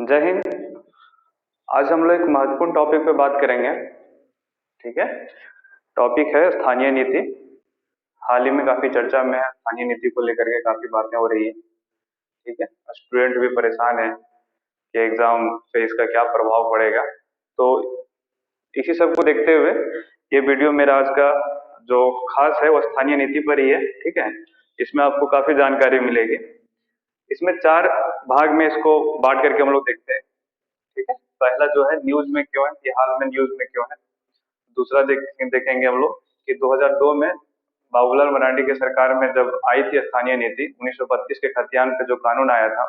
जय हिंद। आज हम लोग एक महत्वपूर्ण टॉपिक पे बात करेंगे। ठीक है। टॉपिक है स्थानीय नीति। हाल ही में काफी चर्चा में है, स्थानीय नीति को लेकर के काफी बातें हो रही है। ठीक है। स्टूडेंट भी परेशान है कि एग्जाम पे इसका क्या प्रभाव पड़ेगा। तो इसी सब को देखते हुए ये वीडियो मेरा आज का जो खास है वो स्थानीय नीति पर ही है। ठीक है। इसमें आपको काफी जानकारी मिलेगी। इसमें चार भाग में इसको बांट करके हम लोग देखते हैं। ठीक है। पहला जो है न्यूज में क्यों है, ये हाल में न्यूज में क्यों है। दूसरा देखेंगे हम लोग कि 2002 में बाबूलाल मरांडी की सरकार में जब आई थी स्थानीय नीति 1932 के खतियान पे जो कानून आया था,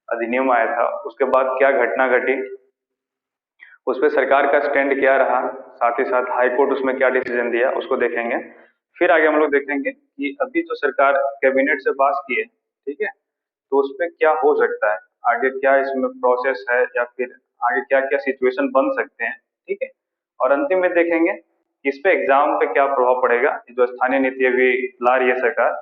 अधिनियम आया था, उसके बाद क्या घटना घटी, उस पर सरकार का स्टैंड क्या रहा, साथ ही साथ हाई कोर्ट उसमें क्या डिसीजन दिया, उसको देखेंगे। फिर आगे हम लोग देखेंगे कि अभी जो सरकार कैबिनेट से पास की है, ठीक है, तो उस पर क्या हो सकता है, आगे क्या इसमें प्रोसेस है या फिर आगे क्या क्या सिचुएशन बन सकते हैं। ठीक है। और अंतिम में देखेंगे कि इस पे एग्जाम पे क्या प्रभाव पड़ेगा। जो स्थानीय नीति अभी ला रही है सरकार,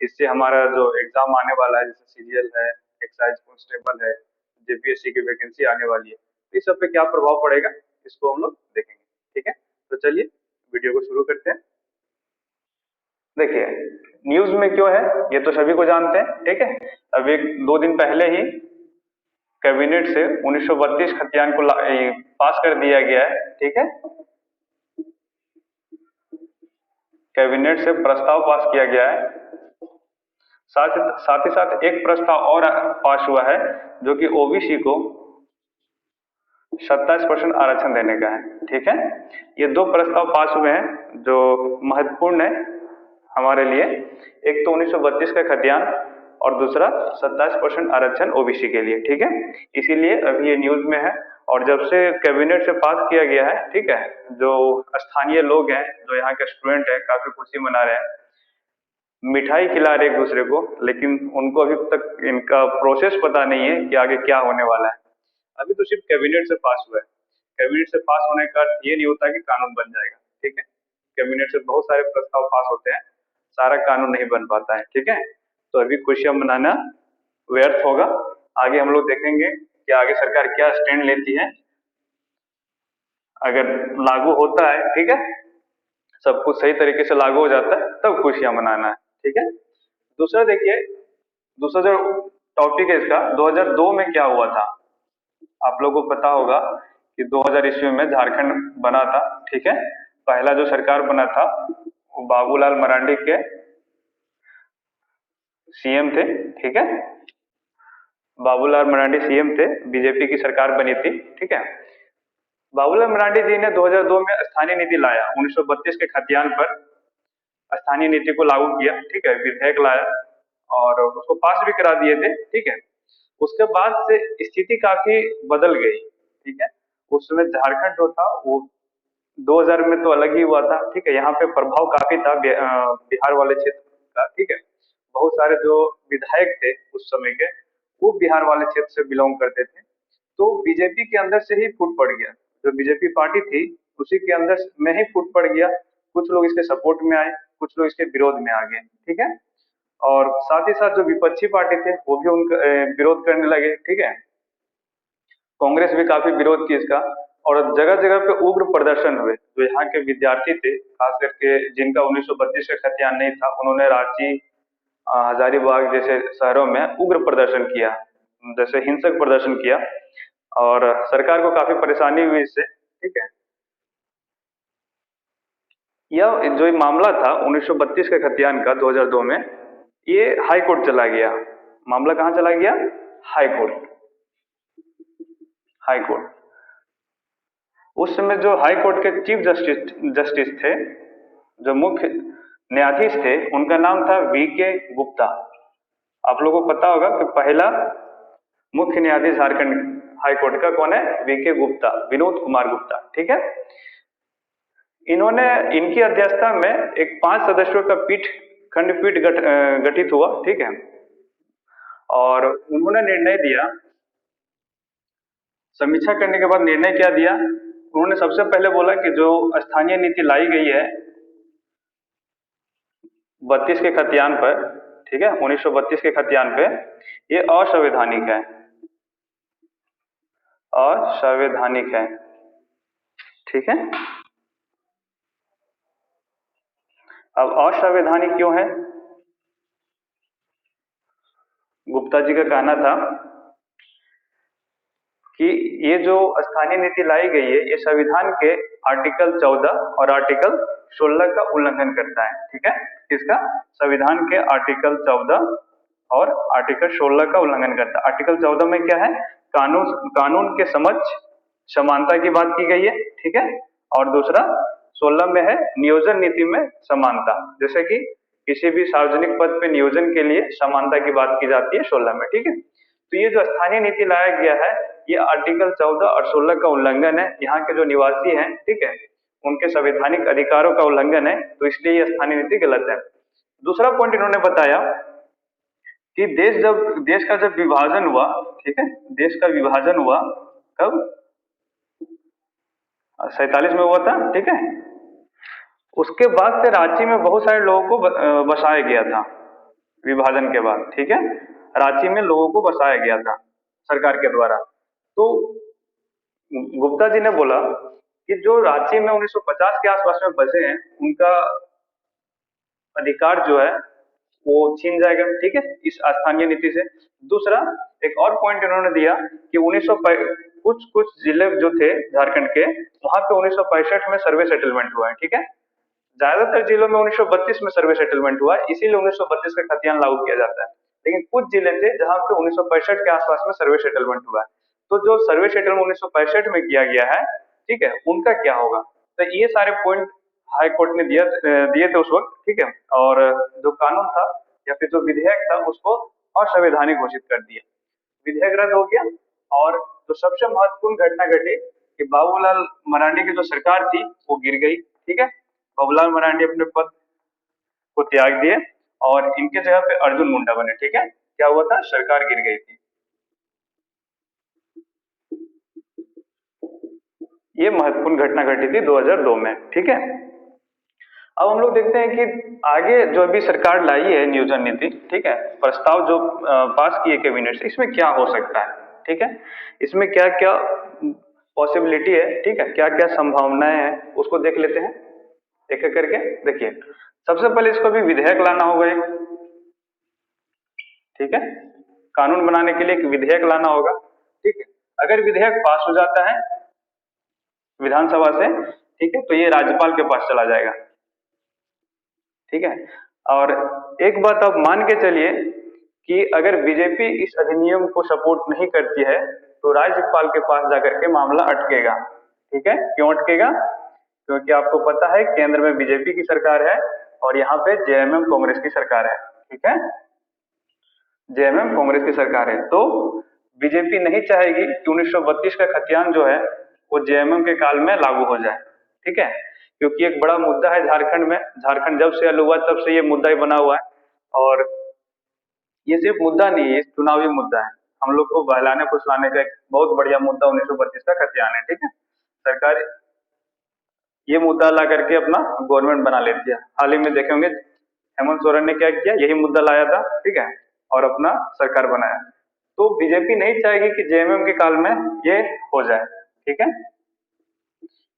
इससे हमारा जो एग्जाम आने वाला है, जैसे सीजीएल है, एक्साइज कांस्टेबल है, जेपीएससी की वैकेंसी आने वाली है, तो इस सब पे क्या प्रभाव पड़ेगा, इसको हम लोग देखेंगे। ठीक है। तो चलिए वीडियो को शुरू करते हैं। देखिए, न्यूज में क्यों है ये तो सभी को जानते हैं। ठीक है। अब एक दो दिन पहले ही कैबिनेट से 1932 खतियान को पास कर दिया गया है। ठीक है। कैबिनेट से प्रस्ताव पास किया गया है। साथ ही साथ एक प्रस्ताव और पास हुआ है जो कि ओबीसी को 27% आरक्षण देने का है। ठीक है। ये दो प्रस्ताव पास हुए हैं जो महत्वपूर्ण है हमारे लिए। एक तो 1932 का खतियान और दूसरा 27% आरक्षण ओबीसी के लिए। ठीक है। इसीलिए अभी ये न्यूज में है। और जब से कैबिनेट से पास किया गया है, ठीक है, जो स्थानीय लोग हैं, जो यहाँ के स्टूडेंट हैं, काफी खुशी मना रहे हैं, मिठाई खिला रहे एक दूसरे को, लेकिन उनको अभी तक इनका प्रोसेस पता नहीं है कि आगे क्या होने वाला है। अभी तो सिर्फ कैबिनेट से पास हुआ है। कैबिनेट से पास होने का अर्थ ये नहीं होता कि कानून बन जाएगा। ठीक है। कैबिनेट से बहुत सारे प्रस्ताव पास होते हैं, सारा कानून नहीं बन पाता है। ठीक है। तो अभी खुशियां मनाना व्यर्थ होगा। आगे हम लोग देखेंगे कि आगे सरकार क्या स्टैंड लेती है। अगर लागू होता है, ठीक है, सब कुछ सही तरीके से लागू हो जाता है, तब खुशियां मनाना है। ठीक है। दूसरा देखिए, दूसरा जो टॉपिक है इसका, 2002 में क्या हुआ था। आप लोगों को पता होगा कि 2000 ईस्वी में झारखंड बना था। ठीक है। पहला जो सरकार बना था वो बाबूलाल मरांडी के सीएम थे। ठीक है। बाबूलाल मरांडी सीएम थे, बीजेपी की सरकार बनी थी। ठीक है। बाबूलाल मरांडी जी ने 2002 में स्थानीय नीति लाया, 1932 के खतियान पर स्थानीय नीति को लागू किया। ठीक है। विधेयक लाया और उसको पास भी करा दिए थे। ठीक है। उसके बाद से स्थिति काफी बदल गई। ठीक है। उस समय झारखंड जो था वो 2000 में तो अलग ही हुआ था। ठीक है। यहाँ पे प्रभाव काफी था बिहार वाले क्षेत्र का। ठीक है। बहुत सारे जो विधायक थे उस समय के, वो बिहार वाले क्षेत्र से बिलोंग करते थे। तो बीजेपी के अंदर से ही फूट पड़ गया। जो बीजेपी पार्टी थी उसी के अंदर में ही फूट पड़ गया। कुछ लोग इसके सपोर्ट में आए, कुछ लोग इसके विरोध में आ गए। ठीक है। और साथ ही साथ जो विपक्षी पार्टी थे वो भी उनका विरोध करने लगे। ठीक है। कांग्रेस भी काफी विरोध की इसका, और जगह जगह पे उग्र प्रदर्शन हुए। जो यहाँ के विद्यार्थी थे, खास करके जिनका 1932 का खतियान नहीं था, उन्होंने रांची, हजारीबाग जैसे शहरों में उग्र प्रदर्शन किया, जैसे हिंसक प्रदर्शन किया, और सरकार को काफी परेशानी हुई इससे। ठीक है। यह जो मामला था 1932 के खतियान का 2002 में, ये हाई कोर्ट चला गया। मामला कहाँ चला गया? High court. High court. उस समय जो हाई कोर्ट के चीफ जस्टिस थे, जो मुख्य न्यायाधीश थे, उनका नाम था वीके गुप्ता। आप लोगों को पता होगा कि पहला मुख्य न्यायाधीश झारखंड हाई कोर्ट का कौन है? वीके गुप्ता, विनोद कुमार गुप्ता। ठीक है। इन्होंने, इनकी अध्यक्षता में एक 5 सदस्यों का खंडपीठ गठित हुआ। ठीक है। और उन्होंने निर्णय दिया, समीक्षा करने के बाद निर्णय क्या दिया, उन्होंने सबसे पहले बोला कि जो स्थानीय नीति लाई गई है 32 के खतियान पर, ठीक है, 1932 के खतियान पे, ये असंवैधानिक है। असंवैधानिक है। ठीक है, अब असंवैधानिक क्यों है? गुप्ता जी का कहना था कि ये जो स्थानीय नीति लाई गई है, ये संविधान के आर्टिकल 14 और आर्टिकल 16 का उल्लंघन करता है। ठीक है, इसका संविधान के आर्टिकल 14 और आर्टिकल 16 का उल्लंघन करता है। आर्टिकल 14 में क्या है? कानून के समक्ष समानता की बात की गई है। ठीक है, और दूसरा 16 में है नियोजन नीति में समानता, जैसे कि किसी भी सार्वजनिक पद पे नियोजन के लिए समानता की बात की जाती है 16 में। ठीक है, तो ये जो स्थानीय नीति लाया गया है, ये आर्टिकल 14 और 16 का उल्लंघन है। यहाँ के जो निवासी हैं, ठीक है, उनके संवैधानिक अधिकारों का उल्लंघन है, तो इसलिए ये स्थानीय नीति गलत है। दूसरा पॉइंट इन्होंने बताया कि देश का जब विभाजन हुआ, ठीक है, देश का विभाजन हुआ कब? 47 में हुआ था। ठीक है, उसके बाद से रांची में बहुत सारे लोगों को बसाया गया था विभाजन के बाद। ठीक है, रांची में लोगों को बसाया गया था सरकार के द्वारा। तो गुप्ता जी ने बोला कि जो रांची में 1950 के आसपास में बसे हैं, उनका अधिकार जो है वो छीन जाएगा। ठीक है, इस स्थानीय नीति से। दूसरा एक और पॉइंट इन्होंने दिया कि कुछ जिले जो थे झारखंड के, वहां पे 1965 में सर्वे सेटलमेंट हुआ है। ठीक है, ज्यादातर जिलों में 1932 में सर्वे सेटलमेंट हुआ है, इसीलिए 1932 का खतियान लागू किया जाता है। लेकिन कुछ जिले थे जहां पे 1965 के आसपास में सर्वे सेटलमेंट हुआ है। तो जो सर्वे सेटलमेंट 1965 में किया गया है, ठीक है, उनका क्या होगा? तो ये सारे पॉइंट हाई कोर्ट ने दिए थे उस वक्त। ठीक है, और जो कानून था या फिर जो विधेयक था उसको असंवैधानिक घोषित कर दिया। विधेयक रद्द हो गया। और जो सबसे महत्वपूर्ण घटना घटी कि बाबूलाल मरांडी की जो सरकार थी वो गिर गई। ठीक है, बाबूलाल मरांडी अपने पद को त्याग दिए और इनके जगह पे अर्जुन मुंडा बने। ठीक है, क्या हुआ था? सरकार गिर गई थी। ये महत्वपूर्ण घटना घटी थी 2002 में। ठीक है, अब हम लोग देखते हैं कि आगे जो अभी सरकार लाई है नियोजन नीति, ठीक है, प्रस्ताव जो पास किए कैबिनेट से, इसमें क्या हो सकता है? ठीक है, इसमें क्या क्या पॉसिबिलिटी है, ठीक है, क्या क्या संभावनाएं हैं, उसको देख लेते हैं एक एक करके। देखिए, सबसे पहले इसको भी विधेयक लाना होगा एक। ठीक है, कानून बनाने के लिए एक विधेयक लाना होगा। ठीक है, अगर विधेयक पास हो जाता है विधानसभा से, ठीक है, तो ये राज्यपाल के पास चला जाएगा। ठीक है, और एक बात आप मान के चलिए कि अगर बीजेपी इस अधिनियम को सपोर्ट नहीं करती है तो राज्यपाल के पास जाकर के मामला अटकेगा। ठीक है, क्यों अटकेगा? क्योंकि आपको पता है केंद्र में बीजेपी की सरकार है और यहाँ पे जेएमएम कांग्रेस की सरकार है। ठीक है, जेएमएम कांग्रेस की सरकार है, तो बीजेपी नहीं चाहेगी कि 1932 का खतियान जो है वो जेएमएम के काल में लागू हो जाए। ठीक है, क्योंकि एक बड़ा मुद्दा है झारखंड में, झारखंड जब से अलग हुआ तब से ये मुद्दा ही बना हुआ है। और ये सिर्फ मुद्दा नहीं है, चुनावी मुद्दा है। हम लोग को बहलाने फुसलाने का एक बहुत बढ़िया मुद्दा 1932 का खतियान है। ठीक है, सरकार ये मुद्दा ला करके अपना गवर्नमेंट बना लेती है। हाल ही में देखे होंगे हेमंत सोरेन ने क्या किया, यही मुद्दा लाया था। ठीक है, और अपना सरकार बनाया। तो बीजेपी नहीं चाहेगी कि जेएमएम के काल में ये हो जाए। ठीक है,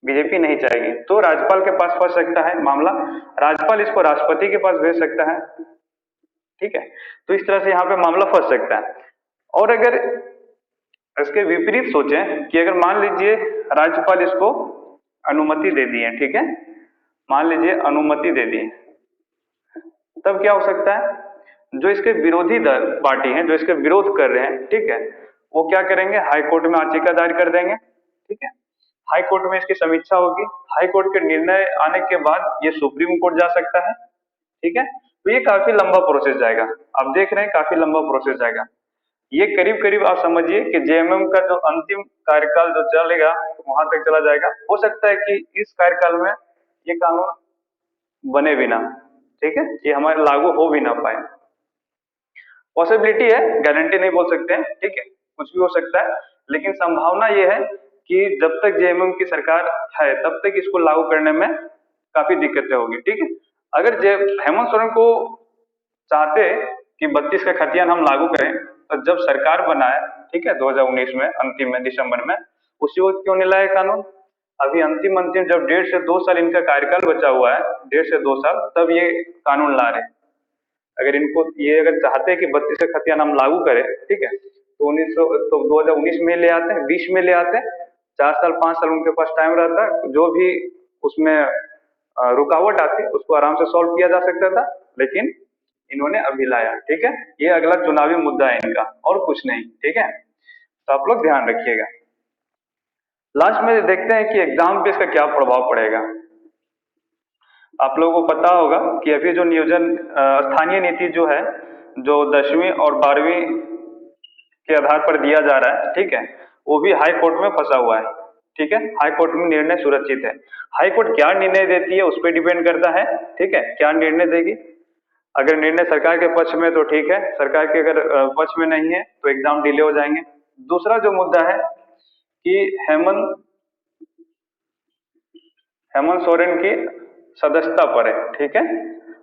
बीजेपी नहीं चाहेगी, तो राज्यपाल के पास फंस सकता है मामला। राज्यपाल इसको राष्ट्रपति के पास भेज सकता है। ठीक है, तो इस तरह से यहाँ पे मामला फंस सकता है। और अगर इसके विपरीत सोचें कि अगर मान लीजिए राज्यपाल इसको अनुमति दे दिए, ठीक है, मान लीजिए अनुमति दे दी, तब क्या हो सकता है? जो इसके विरोधी दल पार्टी हैं, जो इसके विरोध कर रहे हैं, ठीक है, वो क्या करेंगे? हाई कोर्ट में याचिका दायर कर देंगे। ठीक है, हाई कोर्ट में इसकी समीक्षा होगी। हाई कोर्ट के निर्णय आने के बाद ये सुप्रीम कोर्ट जा सकता है। ठीक है, तो ये काफी लंबा प्रोसेस जाएगा। आप देख रहे हैं काफी लंबा प्रोसेस जाएगा। ये करीब करीब आप समझिए कि जेएमएम का जो अंतिम कार्यकाल जो चलेगा वहां तक चला जाएगा। हो सकता है कि इस कार्यकाल में ये कानून बने भी ना। ठीक है, ये हमारे लागू हो भी ना पाए। पॉसिबिलिटी है, गारंटी नहीं बोल सकते हैं। ठीक है, कुछ भी हो सकता है, लेकिन संभावना ये है कि जब तक जेएमएम की सरकार है तब तक इसको लागू करने में काफी दिक्कतें होगी। ठीक है, अगर हेमंत सोरेन को चाहते कि 32 का खतियान हम लागू करें, जब सरकार बना है, ठीक है, 2019 में अंतिम में दिसंबर में, उसी वक्त क्यों नहीं लाया कानून? अभी अंतिम अंतिम जब 1.5 से 2 साल इनका कार्यकाल बचा हुआ है, 1.5 से 2 साल, तब ये कानून ला रहे हैं। अगर इनको ये अगर चाहते हैं कि 32 खतियान हम लागू करें, ठीक है, तो 2019 में ले आते हैं, 20 में ले आते हैं, 4 साल 5 साल उनके पास टाइम रहता है, जो भी उसमें रुकावट आती है उसको आराम से सॉल्व किया जा सकता था, लेकिन इन्होंने अभी लाया, ठीक है। ये अगला चुनावी मुद्दा है इनका, और कुछ नहीं, ठीक है। तो आप लोग ध्यान रखिएगा। लास्ट में देखते हैं कि एग्जाम पे इसका क्या प्रभाव पड़ेगा। आप लोगों को पता होगा कि अभी जो नियोजन स्थानीय नीति जो है, जो 10वीं और 12वीं के आधार पर दिया जा रहा है, ठीक है, वो भी हाई कोर्ट में फंसा हुआ है, ठीक है। हाई कोर्ट में निर्णय सुरक्षित है। हाई कोर्ट क्या निर्णय देती है उस पर डिपेंड करता है, ठीक है, क्या निर्णय देगी। अगर निर्णय सरकार के पक्ष में तो ठीक है, सरकार के अगर पक्ष में नहीं है तो एग्जाम डिले हो जाएंगे। दूसरा जो मुद्दा है कि हेमंत सोरेन की सदस्यता पर है, ठीक है।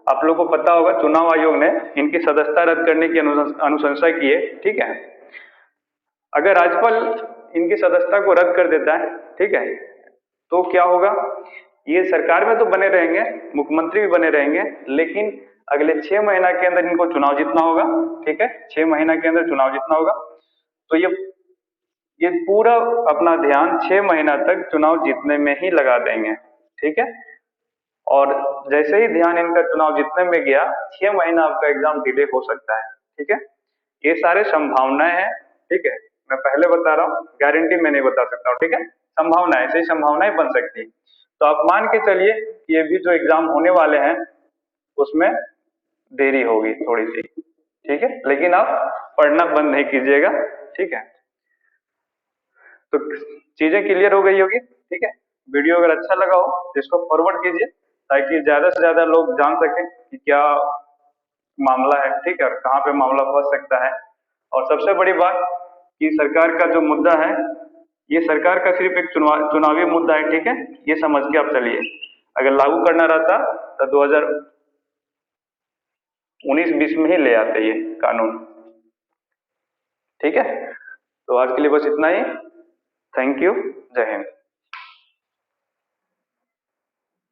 आप लोगों को पता होगा चुनाव आयोग ने इनकी सदस्यता रद्द करने की अनुशंसा की है, ठीक है। अगर राज्यपाल इनकी सदस्यता को रद्द कर देता है, ठीक है, तो क्या होगा? ये सरकार में तो बने रहेंगे, मुख्यमंत्री भी बने रहेंगे, लेकिन अगले 6 महीना के अंदर इनको चुनाव जीतना होगा, ठीक है। 6 महीना के अंदर चुनाव जीतना होगा, तो ये पूरा अपना ध्यान 6 महीना तक चुनाव जीतने में ही लगा देंगे, ठीक है। और जैसे ही ध्यान इनका चुनाव जीतने में गया, 6 महीना आपका एग्जाम डिले हो सकता है, ठीक है। ये सारे संभावनाएं हैं, ठीक है। मैं पहले बता रहा हूँ, गारंटी मैं नहीं बता सकता हूँ, ठीक है। संभावनाएं, ऐसी संभावनाएं बन सकती है। तो आप मान के चलिए कि ये भी जो एग्जाम होने वाले हैं उसमें देरी होगी थोड़ी सी, ठीक है, लेकिन आप पढ़ना बंद नहीं कीजिएगा, ठीक है। तो चीजें क्लियर हो गई होगी, ठीक है। वीडियो अगर अच्छा लगा हो तो इसको फॉरवर्ड कीजिए, ताकि ज्यादा से ज्यादा लोग जान सकें कि क्या मामला है, ठीक है, और कहाँ पे मामला फंस सकता है। और सबसे बड़ी बात कि सरकार का जो मुद्दा है, ये सरकार का सिर्फ एक चुनावी मुद्दा है, ठीक है, ये समझ के आप चलिए। अगर लागू करना रहता तो 2019-20 में ही ले आते ये कानून, ठीक है। तो आज के लिए बस इतना ही। थैंक यू, जय हिंद।